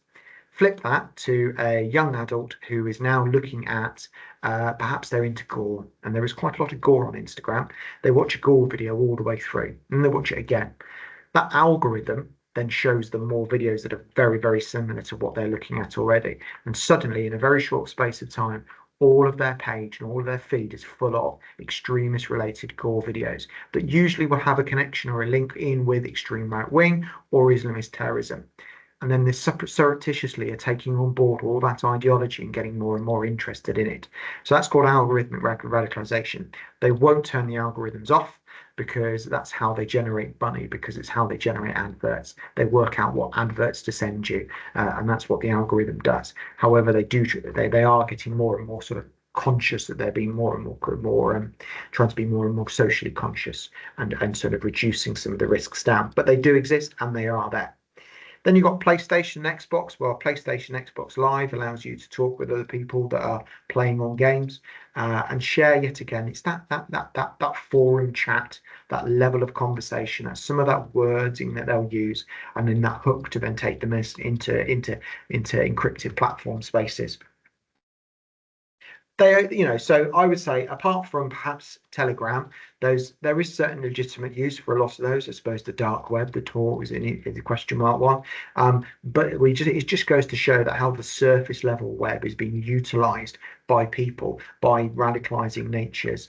Flip that to a young adult who is now looking at, perhaps they're into gore, and there is quite a lot of gore on Instagram. They watch a gore video all the way through, and they watch it again. That algorithm then shows them more videos that are very, very similar to what they're looking at already. And suddenly, in a very short space of time, all of their page and all of their feed is full of extremist-related gore videos that usually will have a connection or a link in with extreme right wing or Islamist terrorism. And then they surreptitiously are taking on board all that ideology and getting more and more interested in it. So that's called algorithmic radicalization. They won't turn the algorithms off because that's how they generate money, because it's how they generate adverts. They work out what adverts to send you, and that's what the algorithm does. However, they are getting more and more sort of conscious that they're being more and more trying to be more and more socially conscious and sort of reducing some of the risks down. But they do exist and they are there. Then you've got PlayStation, Xbox. Well, PlayStation, Xbox Live allows you to talk with other people that are playing on games and share. Yet again, it's that forum chat, that level of conversation, that's some of that wording that they'll use, and then that hook to then take them into encrypted platform spaces. So I would say, apart from perhaps Telegram, there is certain legitimate use for a lot of those. I suppose the dark web, the Tor is the question mark one. But it just goes to show that how the surface level web is being utilised by people, by radicalising nature's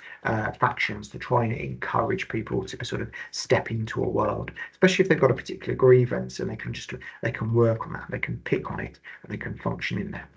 factions to try and encourage people to sort of step into a world, especially if they've got a particular grievance and they can work on that, they can pick on it, and they can function in there.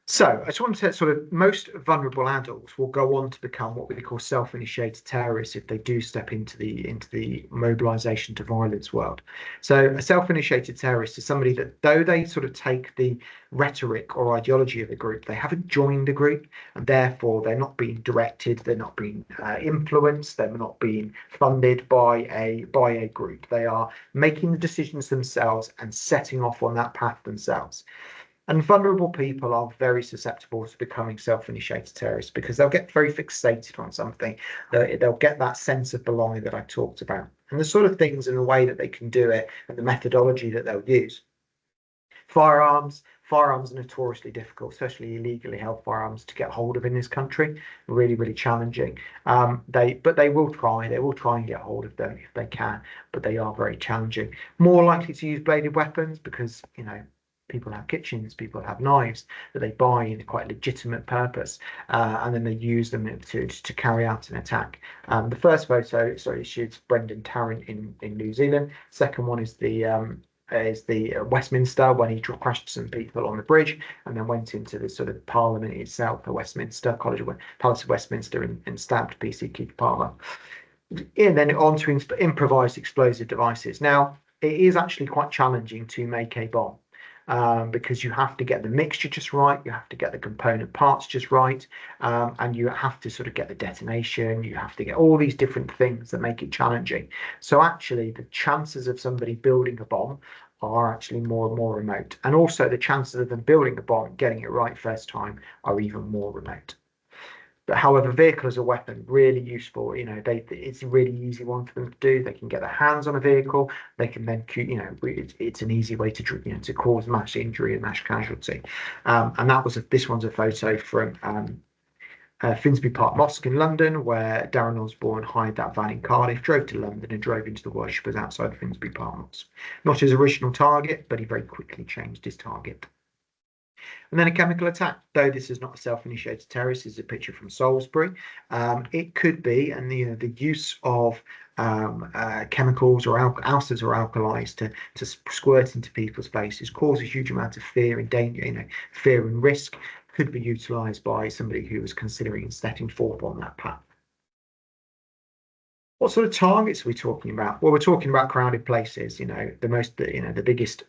So I just want to say sort of most vulnerable adults will go on to become what we call self-initiated terrorists if they do step into the mobilization to violence world. So a self-initiated terrorist is somebody that, though they sort of take the rhetoric or ideology of the group, they haven't joined the group, and therefore they're not being directed, they're not being influenced, they're not being funded by a group. They are making the decisions themselves and setting off on that path themselves. And vulnerable people are very susceptible to becoming self-initiated terrorists because they'll get very fixated on something. They'll get that sense of belonging that I talked about, and the sort of things and the way that they can do it and the methodology that they'll use. Firearms are notoriously difficult, especially illegally held firearms, to get hold of in this country. Really, really challenging. But they will try and get hold of them if they can, but they are very challenging. More likely to use bladed weapons because, people have kitchens, people have knives that they buy in a quite legitimate purpose, and then they use them to carry out an attack. The first photo, shoots Brendan Tarrant in New Zealand. Second one is the Westminster, when he crashed some people on the bridge and then went into the sort of Parliament itself, the Westminster Palace of Westminster, and stabbed PC Keith Palmer. And then on to improvised explosive devices. Now, it is actually quite challenging to make a bomb. Because you have to get the mixture just right, you have to get the component parts just right, and you have to sort of get the detonation, you have to get all these different things that make it challenging. So actually the chances of somebody building a bomb are actually more and more remote. And also the chances of them building a bomb and getting it right first time are even more remote. But however, vehicle as a weapon, really useful. You know, it's a really easy one for them to do. They can get their hands on a vehicle. They can then, you know, it's an easy way to, you know, to cause mass injury and mass casualty. And that was this one's a photo from Finsbury Park Mosque in London, where Darren Osborne hired that van in Cardiff, drove to London and drove into the worshippers outside Finsbury Park Mosque. Not his original target, but he very quickly changed his target. And then a chemical attack, though this is not a self-initiated terrorist, this is a picture from Salisbury. It could be, and the use of chemicals or acids or alkalis to squirt into people's faces cause a huge amount of fear and danger, you know, fear and risk, could be utilised by somebody who was considering setting forth on that path. What sort of targets are we talking about? Well, we're talking about crowded places, you know, the biggest,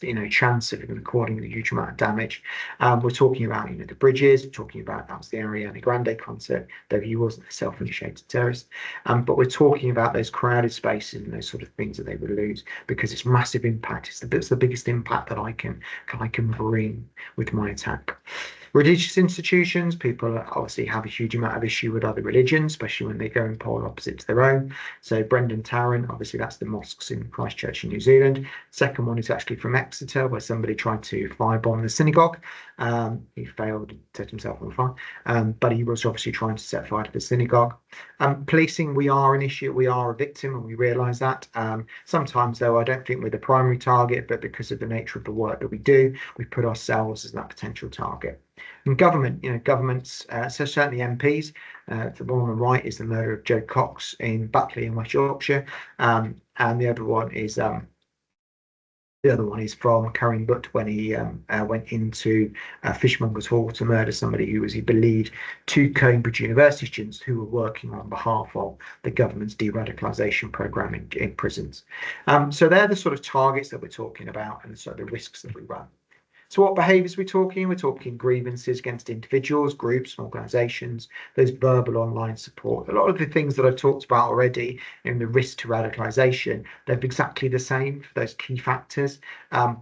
you know, chance of recording a huge amount of damage. We're talking about, you know, the bridges, we're talking about, that was the Ariana Grande concert, though he wasn't a self-initiated terrorist. But we're talking about those crowded spaces and those sort of things that they would lose because it's massive impact. It's the biggest impact that I can bring with my attack. Religious institutions, people obviously have a huge amount of issue with other religions, especially when they go in polar opposite to their own. So Brendan Tarrant, obviously that's the mosques in Christchurch in New Zealand. Second one is actually from Exeter, where somebody tried to firebomb the synagogue. He failed, set himself on fire, but he was obviously trying to set fire to the synagogue. Policing, we are an issue, we are a victim, and we realise that. Sometimes, though, I don't think we're the primary target, but because of the nature of the work that we do, we put ourselves as that potential target. And government, you know, governments, so certainly MPs. The one on the right is the murder of Joe Cox in Buckley in West Yorkshire, and the other one is from Karen Butt when he went into Fishmongers Hall to murder somebody who was, he believed, two Cambridge University students who were working on behalf of the government's de-radicalisation programme in prisons. So they're the sort of targets that we're talking about and so the risks that we run. So what behaviours are we talking? We're talking grievances against individuals, groups, and organisations, those verbal online support. A lot of the things that I've talked about already in the risk to radicalisation, they're exactly the same for those key factors.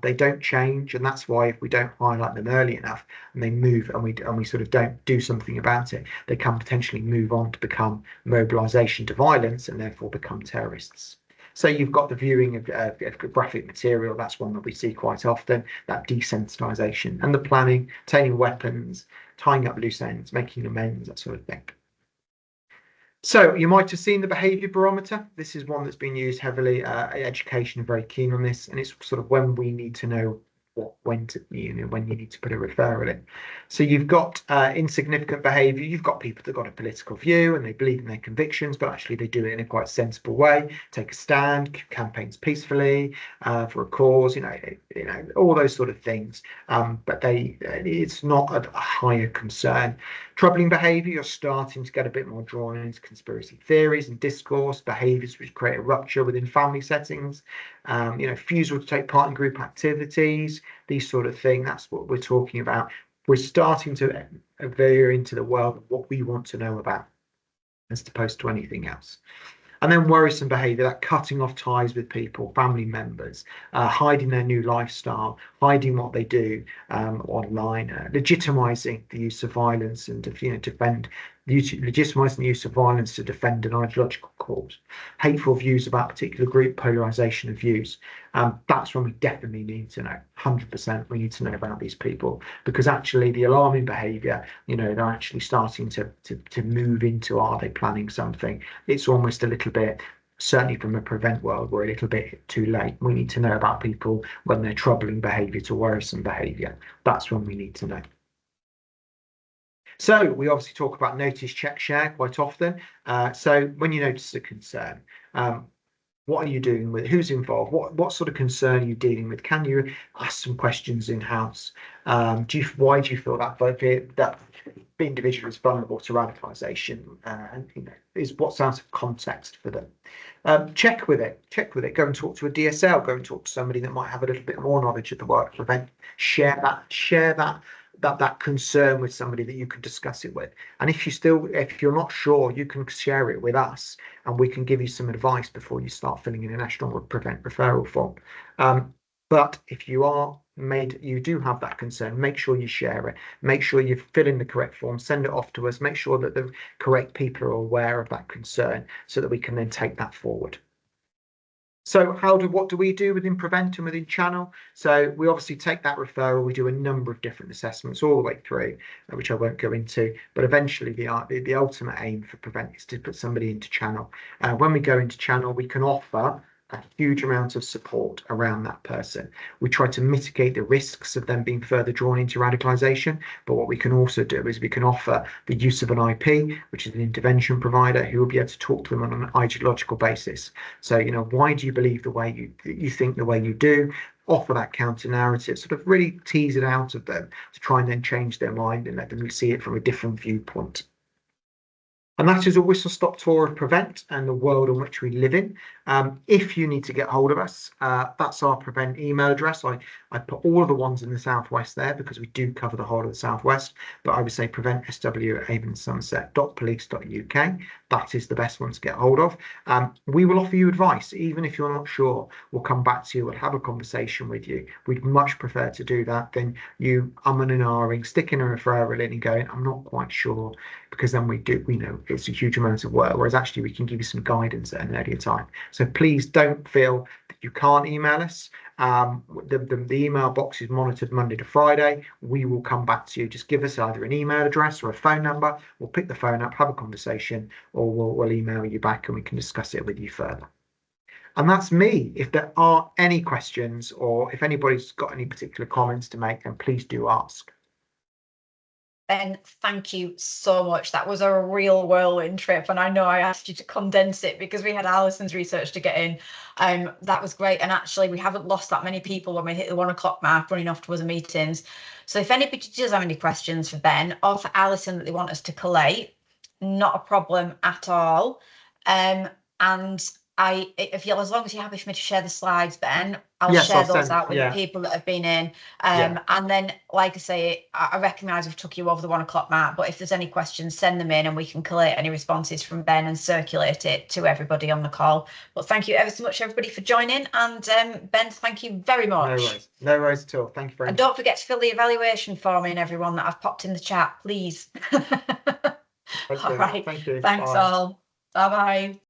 They don't change, and that's why if we don't highlight them early enough and they move and we sort of don't do something about it, they can potentially move on to become mobilisation to violence and therefore become terrorists. So you've got the viewing of graphic material, that's one that we see quite often, that desensitisation, and the planning, obtaining weapons, tying up loose ends, making amends, that sort of thing. So you might have seen the behaviour barometer. This is one that's been used heavily. Education are very keen on this, and it's sort of when we need to know when you need to put a referral in. So you've got insignificant behaviour. You've got people that got a political view and they believe in their convictions, but actually they do it in a quite sensible way. Take a stand, campaigns peacefully for a cause. You know all those sort of things. But it's not a higher concern. Troubling behaviour, you're starting to get a bit more drawn into conspiracy theories and discourse, behaviours which create a rupture within family settings, refusal to take part in group activities, these sort of things. That's what we're talking about. We're starting to veer into the world of what we want to know about, as opposed to anything else. And then worrisome behaviour, that cutting off ties with people, family members, hiding their new lifestyle, hiding what they do online, legitimising the use of violence and legitimising the use of violence to defend an ideological cause, hateful views about a particular group, polarisation of views. That's when we definitely need to know, 100% we need to know about these people, because actually the alarming behaviour, they're actually starting to move into, are they planning something? It's almost a little bit, certainly from a prevent world, we're a little bit too late. We need to know about people when they're troubling behaviour to worrisome behaviour. That's when we need to know. So we obviously talk about notice, check, share quite often. So when you notice a concern, what are you doing with? Who's involved? What sort of concern are you dealing with? Can you ask some questions in house? Why do you feel that individual is vulnerable to radicalisation? Is what sounds of context for them? Check with it. Go and talk to a DSL. Go and talk to somebody that might have a little bit more knowledge of the work prevent. Share that concern with somebody that you can discuss it with. And if you're not sure, you can share it with us, and we can give you some advice before you start filling in a national prevent referral form. But if you do have that concern, make sure you share it. Make sure you fill in the correct form, send it off to us, make sure that the correct people are aware of that concern so that we can then take that forward. So what do we do within Prevent and within Channel? So we obviously take that referral, we do a number of different assessments all the way through, which I won't go into, but eventually the ultimate aim for Prevent is to put somebody into Channel. When we go into Channel, we can offer a huge amount of support around that person. We try to mitigate the risks of them being further drawn into radicalisation, but what we can also do is we can offer the use of an IP, which is an intervention provider, who will be able to talk to them on an ideological basis. So, you know, why do you believe the way you think the way you do? Offer that counter narrative, sort of really tease it out of them to try and then change their mind and let them see it from a different viewpoint. And that is a whistle-stop tour of Prevent and the world in which we live in. If you need to get hold of us, that's our Prevent email address. I put all of the ones in the Southwest there because we do cover the whole of the Southwest, but I would say preventsw@avonsomerset.police.uk. That is the best one to get hold of. We will offer you advice, even if you're not sure. We'll come back to you, we'll have a conversation with you. We'd much prefer to do that than you umming and ahhing, sticking a referral in and going, I'm not quite sure, because then we know it's a huge amount of work, whereas actually we can give you some guidance at an earlier time. So please don't feel that you can't email us. The email box is monitored Monday to Friday. We will come back to you. Just give us either an email address or a phone number. We'll pick the phone up, have a conversation, or we'll email you back and we can discuss it with you further. And that's me. If there are any questions or if anybody's got any particular comments to make, then please do ask. Ben, thank you so much. That was a real whirlwind trip, and I know I asked you to condense it because we had Alison's research to get in. That was great, and actually we haven't lost that many people when we hit the 1 o'clock mark running off to other meetings. So if anybody does have any questions for Ben or for Alison that they want us to collate, not a problem at all. And as long as you're happy for me to share the slides, Ben, I'll share those out with the people that have been in. And then, like I say, I recognise we've took you over the 1 o'clock mark, but if there's any questions, send them in and we can collate any responses from Ben and circulate it to everybody on the call. But thank you ever so much, everybody, for joining. And Ben, thank you very much. No worries at all. Thank you very much. And don't forget to fill the evaluation form in, everyone, that I've popped in the chat, please. All right. Thank you. Thanks all. Bye-bye.